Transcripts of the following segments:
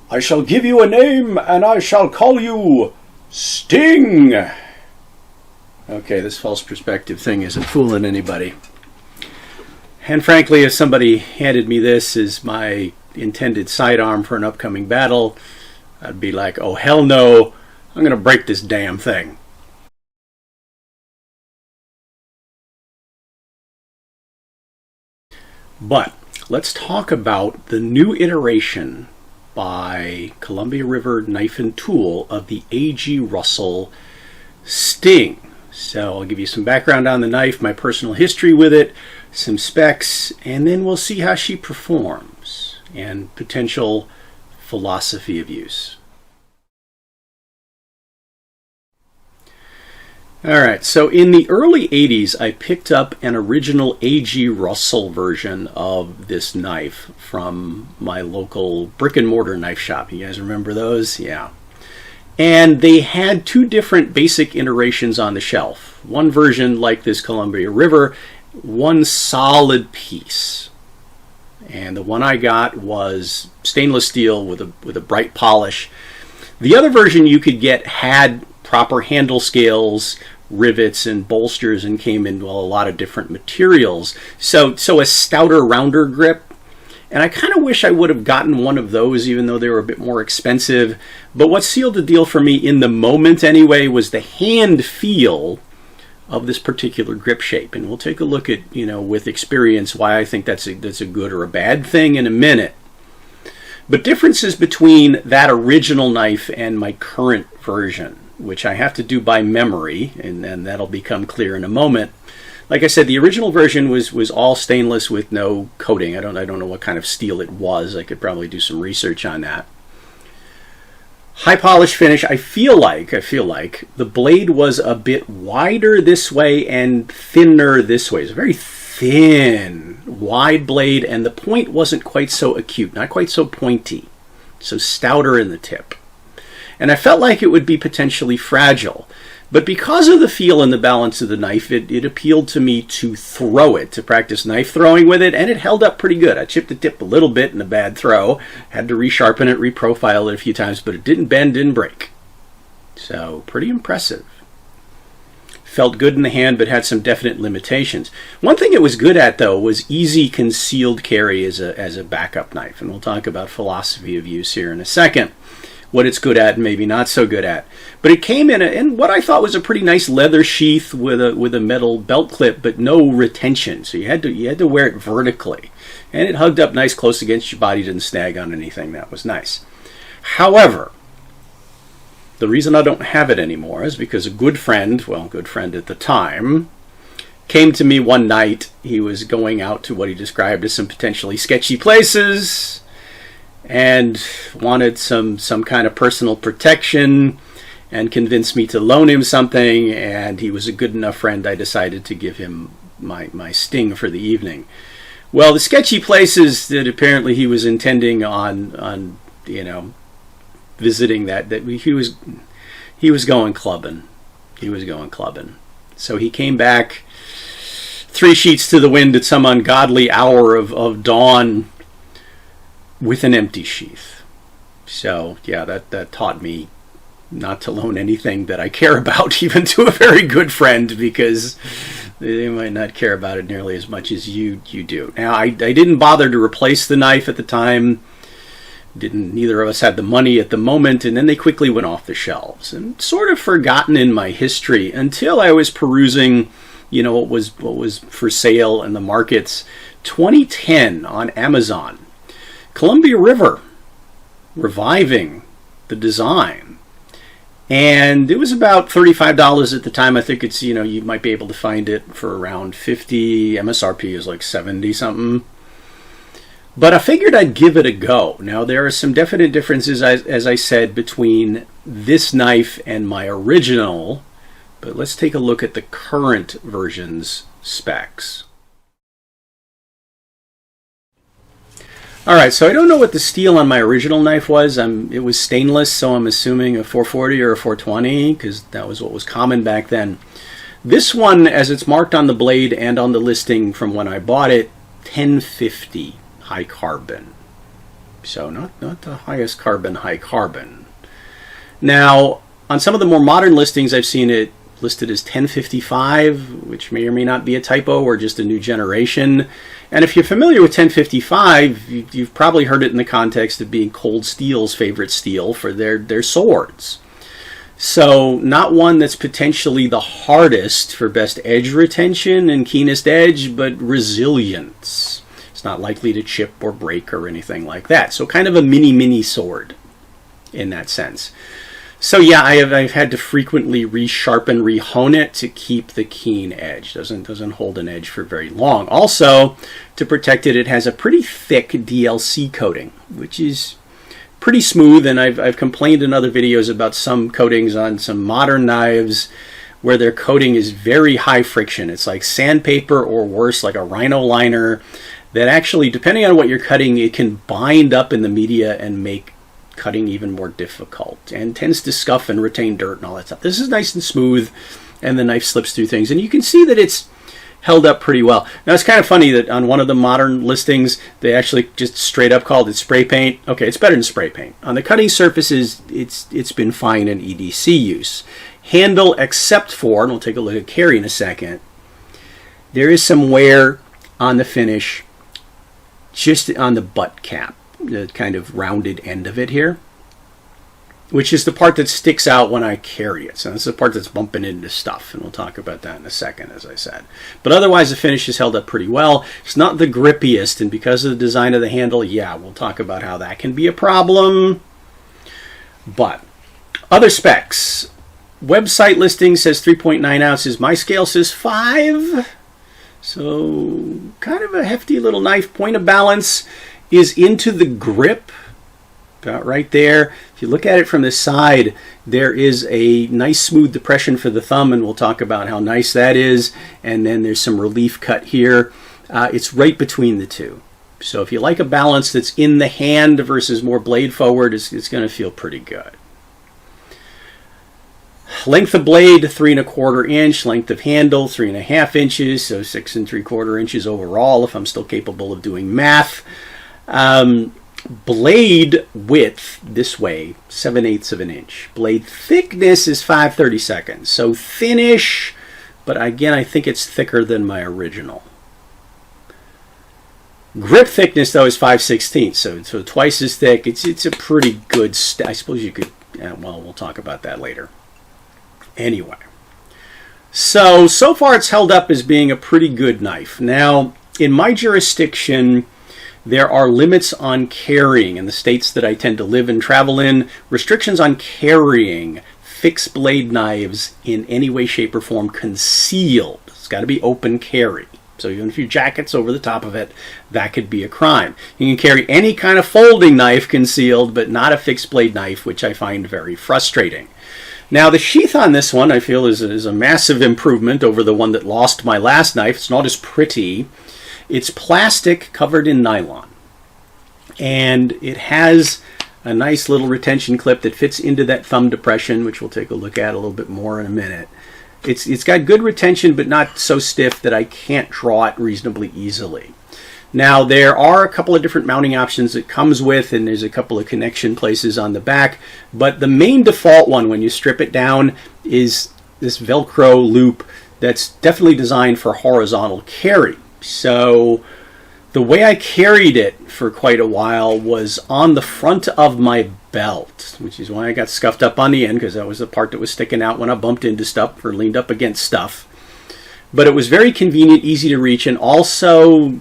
I shall give you a name, and I shall call you Sting. Okay, this false perspective thing isn't fooling anybody. And frankly, if somebody handed me this as my intended sidearm for an upcoming battle, I'd be like, oh hell no, I'm going to break this damn thing. But let's talk about the new iteration by Columbia River Knife and Tool of the A.G. Russell Sting. So I'll give you some background on the knife, my personal history with it, some specs, and then we'll see how she performs and potential philosophy of use. Alright, so in the early 80s I picked up an original A.G. Russell version of this knife from my local brick and mortar knife shop. You guys remember those? Yeah. And they had two different basic iterations on the shelf. One version like this Columbia River, one solid piece. And the one I got was stainless steel with a bright polish. The other version you could get had proper handle scales, rivets, and bolsters, and came in a lot of different materials. So a stouter, rounder grip. And I kind of wish I would have gotten one of those, even though they were a bit more expensive. But what sealed the deal for me in the moment anyway was the hand feel of this particular grip shape. And we'll take a look at, with experience, why I think that's a good or a bad thing in a minute. But differences between that original knife and my current version, which I have to do by memory, and then that'll become clear in a moment. Like I said, the original version was all stainless with no coating. I don't know what kind of steel it was. I could probably do some research on that. High polish finish. I feel like the blade was a bit wider this way and thinner this way. It's a very thin, wide blade, and the point wasn't quite so acute, not quite so pointy, so stouter in the tip. And I felt like it would be potentially fragile. But because of the feel and the balance of the knife, it appealed to me to throw it, to practice knife throwing with it, and it held up pretty good. I chipped the tip a little bit in a bad throw, had to resharpen it, reprofile it a few times, but it didn't bend, didn't break. So, pretty impressive. Felt good in the hand, but had some definite limitations. One thing it was good at, though, was easy concealed carry as a backup knife, and we'll talk about philosophy of use here in a second. What it's good at and maybe not so good at. But it came in what I thought was a pretty nice leather sheath with a metal belt clip, but no retention. So you had to wear it vertically. And it hugged up nice close against your body, didn't snag on anything. That was nice. However, the reason I don't have it anymore is because a good friend at the time, came to me one night. He was going out to what he described as some potentially sketchy places, and wanted some kind of personal protection, and convinced me to loan him something, and he was a good enough friend I decided to give him my Sting for the evening. Well, the sketchy places that apparently he was intending on visiting, that he was going clubbing. He was going clubbing. So he came back 3 sheets to the wind at some ungodly hour of dawn with an empty sheath. So, yeah, that taught me not to loan anything that I care about, even to a very good friend, because they might not care about it nearly as much as you do. Now, I didn't bother to replace the knife at the time. Neither of us had the money at the moment, and then they quickly went off the shelves and sort of forgotten in my history until I was perusing, what was for sale in the markets. 2010 on Amazon. Columbia River reviving the design, and it was about $35 at the time. I think it's you might be able to find it for around $50. MSRP is like 70 something, but I figured I'd give it a go. Now there are some definite differences, as I said, between this knife and my original, but let's take a look at the current version's specs. Alright, so I don't know what the steel on my original knife was. It was stainless, so I'm assuming a 440 or a 420, because that was what was common back then. This one, as it's marked on the blade and on the listing from when I bought it, 1050 high carbon. So not the highest carbon, high carbon. Now, on some of the more modern listings, I've seen it listed as 1055, which may or may not be a typo or just a new generation. And if you're familiar with 1055, you've probably heard it in the context of being Cold Steel's favorite steel for their swords. So not one that's potentially the hardest for best edge retention and keenest edge, but resilience. It's not likely to chip or break or anything like that. So kind of a mini sword in that sense. So yeah, I've had to frequently resharpen, rehone it to keep the keen edge. Doesn't hold an edge for very long. Also, to protect it, it has a pretty thick DLC coating, which is pretty smooth. And I've complained in other videos about some coatings on some modern knives where their coating is very high friction. It's like sandpaper or worse, like a rhino liner that actually, depending on what you're cutting, it can bind up in the media and make cutting even more difficult, and tends to scuff and retain dirt and all that stuff. This is nice and smooth, and the knife slips through things, and you can see that it's held up pretty well. Now, it's kind of funny that on one of the modern listings, they actually just straight up called it spray paint. Okay, it's better than spray paint. On the cutting surfaces, it's been fine in EDC use. Handle, except for, and we'll take a look at carry in a second, there is some wear on the finish just on the butt cap, the kind of rounded end of it here, which is the part that sticks out when I carry it. So that's the part that's bumping into stuff, and we'll talk about that in a second, as I said. But otherwise, the finish is held up pretty well. It's not the grippiest, and because of the design of the handle, yeah, we'll talk about how that can be a problem. But other specs. Website listing says 3.9 ounces. My scale says 5. So kind of a hefty little knife. Point of balance is into the grip, about right there. If you look at it from the side, there is a nice smooth depression for the thumb, and we'll talk about how nice that is. And then there's some relief cut here. It's right between the two. So if you like a balance that's in the hand versus more blade forward, it's going to feel pretty good. Length of blade, 3¼ inch. Length of handle, 3½ inches. So 6 3/4 inches overall, if I'm still capable of doing math. Blade width this way, 7/8 of an inch. Blade thickness is 5/32. So thinnish, but again, I think it's thicker than my original. Grip thickness, though, is 5/16, so twice as thick. It's a pretty good. I suppose you could. Well, we'll talk about that later. Anyway, so far it's held up as being a pretty good knife. Now, in my jurisdiction, there are limits on carrying in the states that I tend to live and travel in. Restrictions on carrying fixed blade knives in any way, shape, or form concealed. It's got to be open carry. So even if your jacket's over the top of it, that could be a crime. You can carry any kind of folding knife concealed, but not a fixed blade knife, which I find very frustrating. Now, the sheath on this one, I feel, is a massive improvement over the one that lost my last knife. It's not as pretty. It's plastic covered in nylon. And it has a nice little retention clip that fits into that thumb depression, which we'll take a look at a little bit more in a minute. It's got good retention, but not so stiff that I can't draw it reasonably easily. Now, there are a couple of different mounting options it comes with, and there's a couple of connection places on the back. But the main default one, when you strip it down, is this Velcro loop that's definitely designed for horizontal carry. So the way I carried it for quite a while was on the front of my belt, which is why I got scuffed up on the end, because that was the part that was sticking out when I bumped into stuff or leaned up against stuff. But it was very convenient, easy to reach, and also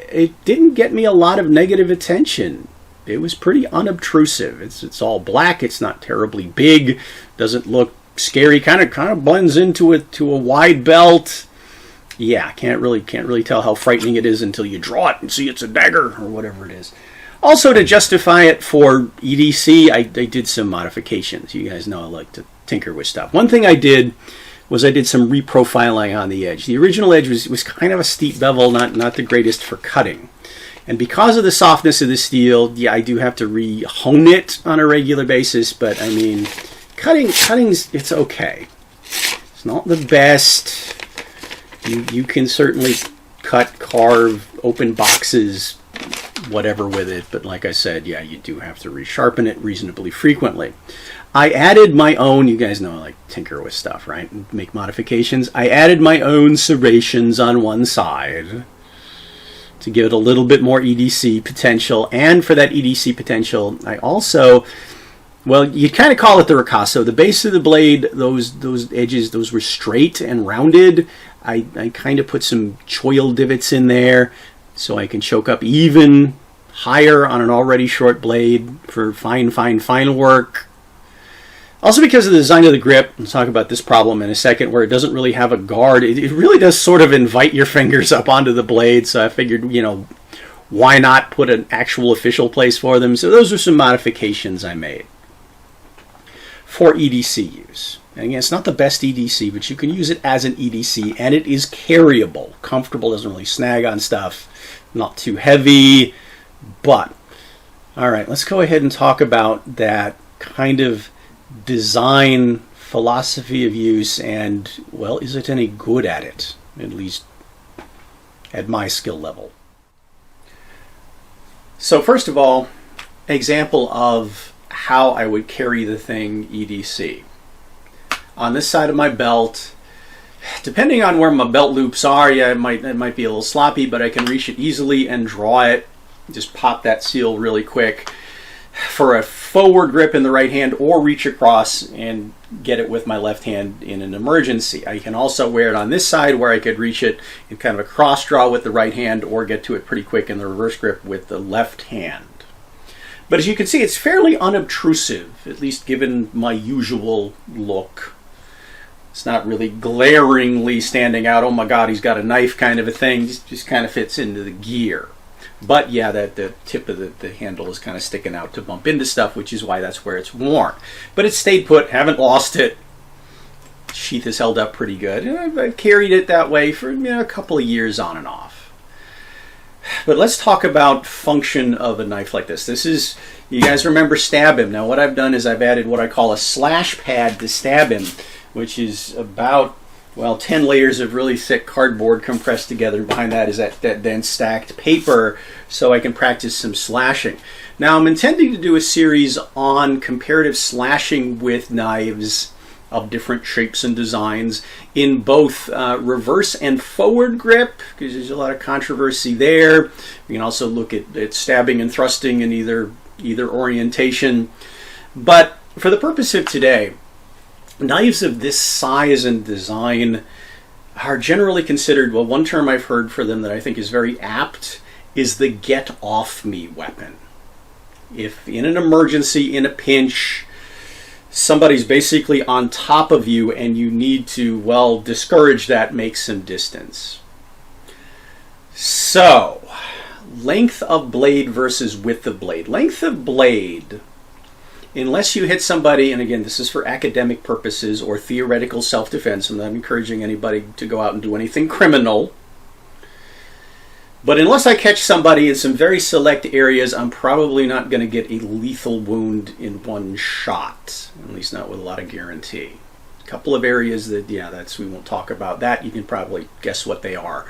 it didn't get me a lot of negative attention. It was pretty unobtrusive. It's all black. It's not terribly big. Doesn't look scary. Kind of blends into a wide belt. Yeah, can't really tell how frightening it is until you draw it and see it's a dagger or whatever it is. Also, to justify it for EDC, I did some modifications. You guys know I like to tinker with stuff. One thing I did was I did some reprofiling on the edge. The original edge was kind of a steep bevel, not the greatest for cutting. And because of the softness of the steel, yeah, I do have to re-hone it on a regular basis, but I mean, cutting's, it's okay. It's not the best. You can certainly cut, carve, open boxes whatever with it, but like I said, yeah, you do have to resharpen it reasonably frequently. I added my own, you guys know I like tinker with stuff, right? Make modifications. I added my own serrations on one side to give it a little bit more EDC potential. And for that EDC potential, I also, well, you kind of call it the ricasso. The base of the blade, those edges, those were straight and rounded. I kind of put some choil divots in there so I can choke up even higher on an already short blade for fine work. Also because of the design of the grip, we'll talk about this problem in a second, where it doesn't really have a guard. It really does sort of invite your fingers up onto the blade, so I figured, you know, why not put an actual official place for them? So those are some modifications I made for EDC use. And again, it's not the best EDC, but you can use it as an EDC, and it is carryable. Comfortable, doesn't really snag on stuff, not too heavy, but... Alright, let's go ahead and talk about that kind of design philosophy of use, and, well, is it any good at it? At least at my skill level. So first of all, example of how I would carry the thing EDC. On this side of my belt, depending on where my belt loops are, yeah, it might be a little sloppy, but I can reach it easily and draw it. Just pop that seal really quick for a forward grip in the right hand, or reach across and get it with my left hand in an emergency. I can also wear it on this side where I could reach it in kind of a cross draw with the right hand, or get to it pretty quick in the reverse grip with the left hand. But as you can see, it's fairly unobtrusive, at least given my usual look. It's not really glaringly standing out, oh my god, he's got a knife kind of a thing. Just kind of fits into the gear. But yeah, the tip of the handle is kind of sticking out to bump into stuff, which is why that's where it's worn. But it's stayed put, haven't lost it. Sheath is held up pretty good. And I've carried it that way for, you know, a couple of years on and off. But let's talk about function of a knife like this. This is, you guys remember stab him. Now what I've done is I've added what I call a slash pad to stab him, which is about, well, 10 layers of really thick cardboard compressed together. Behind that is that then stacked paper, so I can practice some slashing. Now I'm intending to do a series on comparative slashing with knives of different shapes and designs in both reverse and forward grip, because there's a lot of controversy there. We can also look at stabbing and thrusting in either orientation. But for the purpose of today, knives of this size and design are generally considered, well, one term I've heard for them that I think is very apt is the get off me weapon. If in an emergency, in a pinch, somebody's basically on top of you and you need to, well, discourage that, make some distance. So, length of blade versus width of blade. Length of blade, unless you hit somebody, and again, this is for academic purposes or theoretical self-defense, I'm not encouraging anybody to go out and do anything criminal. But unless I catch somebody in some very select areas, I'm probably not going to get a lethal wound in one shot, at least not with a lot of guarantee. A couple of areas that, yeah, we won't talk about that. You can probably guess what they are,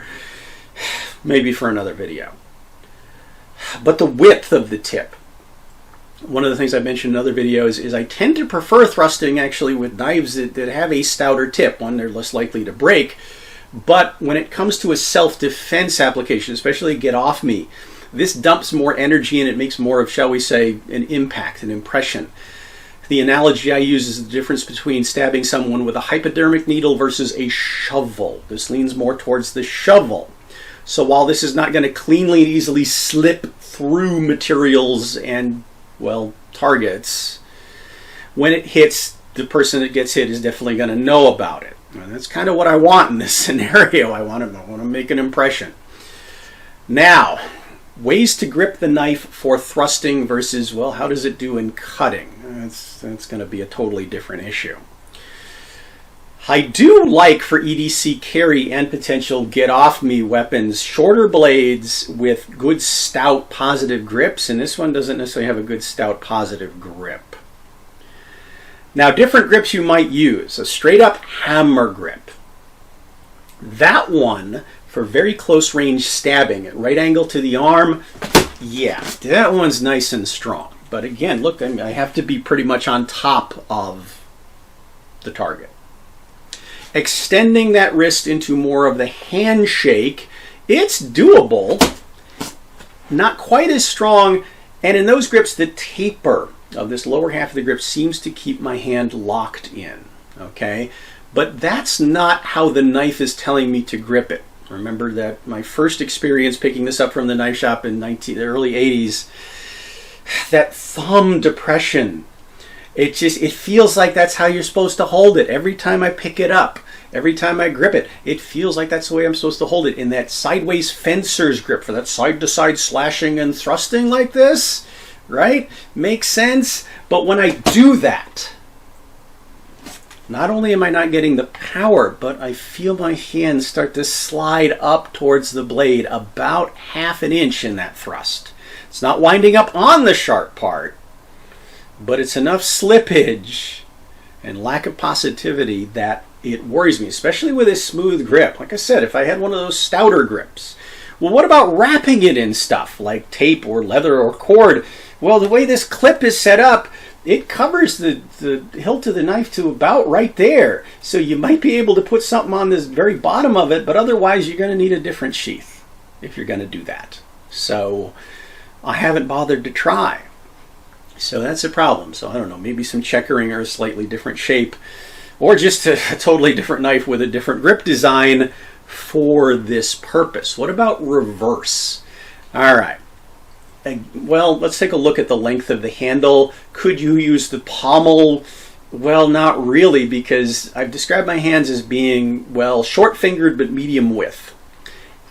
maybe for another video. But the width of the tip. One of the things I mentioned in other videos is I tend to prefer thrusting actually with knives that have a stouter tip. One, they're less likely to break. But when it comes to a self-defense application, especially get off me, this dumps more energy and it makes more of, shall we say, an impact, an impression. The analogy I use is the difference between stabbing someone with a hypodermic needle versus a shovel. This leans more towards the shovel. So while this is not going to cleanly and easily slip through materials and, well, targets, when it hits, the person that gets hit is definitely going to know about it. And that's kind of what I want in this scenario. I want to make an impression. Now, ways to grip the knife for thrusting versus, well, how does it do in cutting? That's going to be a totally different issue. I do like, for EDC carry and potential get-off-me weapons, shorter blades with good stout positive grips, and this one doesn't necessarily have a good stout positive grip. Now, different grips you might use. A straight-up hammer grip. That one, for very close-range stabbing, at right angle to the arm, Yeah, that one's nice and strong. But again, look, I have to be pretty much on top of the target. Extending that wrist into more of the handshake, it's doable. Not quite as strong. And in those grips, the taper of this lower half of the grip seems to keep my hand locked in. Okay? But that's not how the knife is telling me to grip it. Remember that my first experience picking this up from the knife shop in the early 80s, that thumb depression, it feels like that's how you're supposed to hold it. Every time I pick it up, every time I grip it, it feels like that's the way I'm supposed to hold it. In that sideways fencer's grip, for that side-to-side slashing and thrusting like this, right? Makes sense. But when I do that, not only am I not getting the power, but I feel my hand start to slide up towards the blade about ½ an inch in that thrust. It's not winding up on the sharp part, but it's enough slippage and lack of positivity that it worries me, especially with a smooth grip. Like I said, if I had one of those stouter grips. Well, what about wrapping it in stuff like tape or leather or cord? Well, the way this clip is set up, it covers the hilt of the knife to about right there. So you might be able to put something on this very bottom of it, but otherwise you're going to need a different sheath if you're going to do that. So I haven't bothered to try. So that's a problem. So I don't know, maybe some checkering or a slightly different shape, or just a totally different knife with a different grip design for this purpose. What about reverse? All right. Well, let's take a look at the length of the handle. Could you use the pommel? Well, not really, because I've described my hands as being, well, short-fingered but medium width.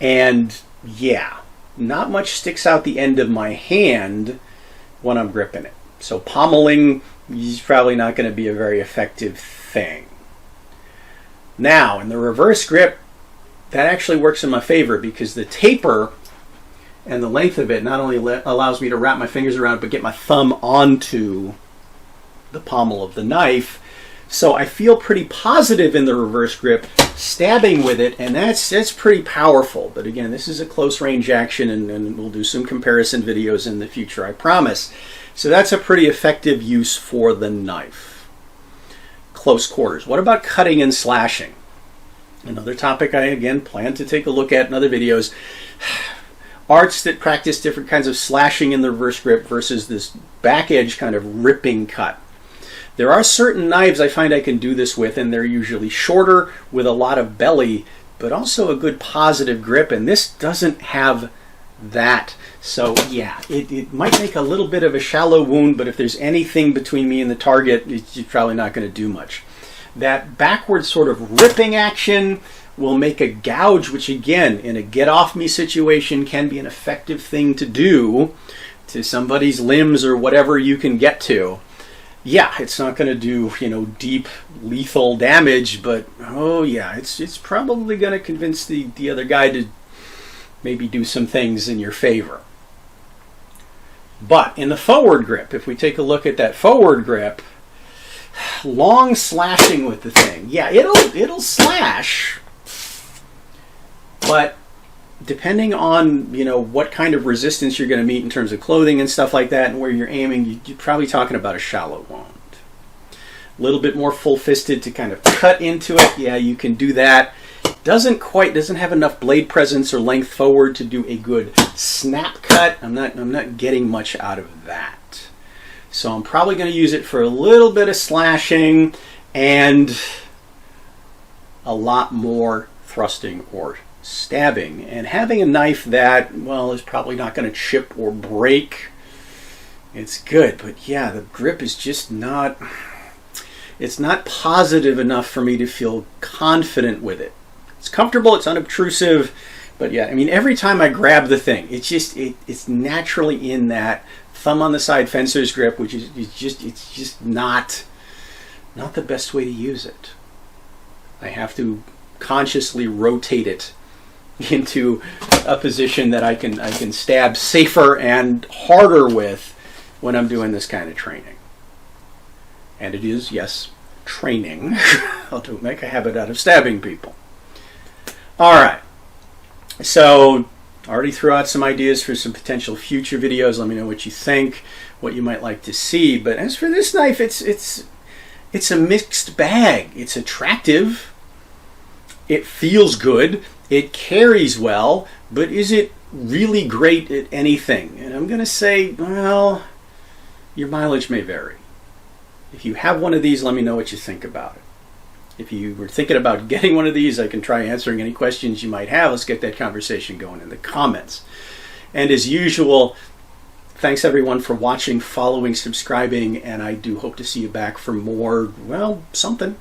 And yeah, not much sticks out the end of my hand when I'm gripping it. So pommeling is probably not going to be a very effective thing. Now, in the reverse grip, that actually works in my favor because the taper and the length of it not only allows me to wrap my fingers around it, but get my thumb onto the pommel of the knife. So I feel pretty positive in the reverse grip, stabbing with it, and that's pretty powerful. But again, this is a close range action, and we'll do some comparison videos in the future, I promise. So that's a pretty effective use for the knife. Close quarters. What about cutting and slashing? Another topic I, again, plan to take a look at in other videos. Arts that practice different kinds of slashing in the reverse grip versus this back edge kind of ripping cut. There are certain knives I find I can do this with, and they're usually shorter with a lot of belly, but also a good positive grip, and this doesn't have that. So yeah, it might make a little bit of a shallow wound, but if there's anything between me and the target, it's probably not going to do much. That backward sort of ripping action will make a gouge, which again, in a get off me situation, can be an effective thing to do to somebody's limbs or whatever you can get to. Yeah, it's not going to do, deep lethal damage, but oh yeah, it's probably going to convince the other guy to maybe do some things in your favor. But in the forward grip, if we take a look at that forward grip, long slashing with the thing, yeah, it'll slash. But depending on, what kind of resistance you're going to meet in terms of clothing and stuff like that and where you're aiming, you're probably talking about a shallow wound. A little bit more full-fisted to kind of cut into it. Yeah, you can do that. Doesn't have enough blade presence or length forward to do a good snap cut. I'm not getting much out of that. So I'm probably going to use it for a little bit of slashing and a lot more thrusting or stabbing. And having a knife that, well, is probably not going to chip or break, it's good. But yeah, the grip is just not, it's not positive enough for me to feel confident with it. It's comfortable, it's unobtrusive, but yeah, I mean, every time I grab the thing, it's naturally in that thumb on the side fencer's grip, which is just not the best way to use it. I have to consciously rotate it into a position that I can stab safer and harder with when I'm doing this kind of training. And it is, yes, training. I'll make a habit out of stabbing people. All right. So Already threw out some ideas for some potential future videos. Let me know what you think, what you might like to see. But as for this knife, it's a mixed bag. It's attractive. It feels good. It carries well. But is it really great at anything? And I'm going to say, well, your mileage may vary. If you have one of these, let me know what you think about it. If you were thinking about getting one of these, I can try answering any questions you might have. Let's get that conversation going in the comments. And as usual, thanks everyone for watching, following, subscribing, and I do hope to see you back for more, well, something.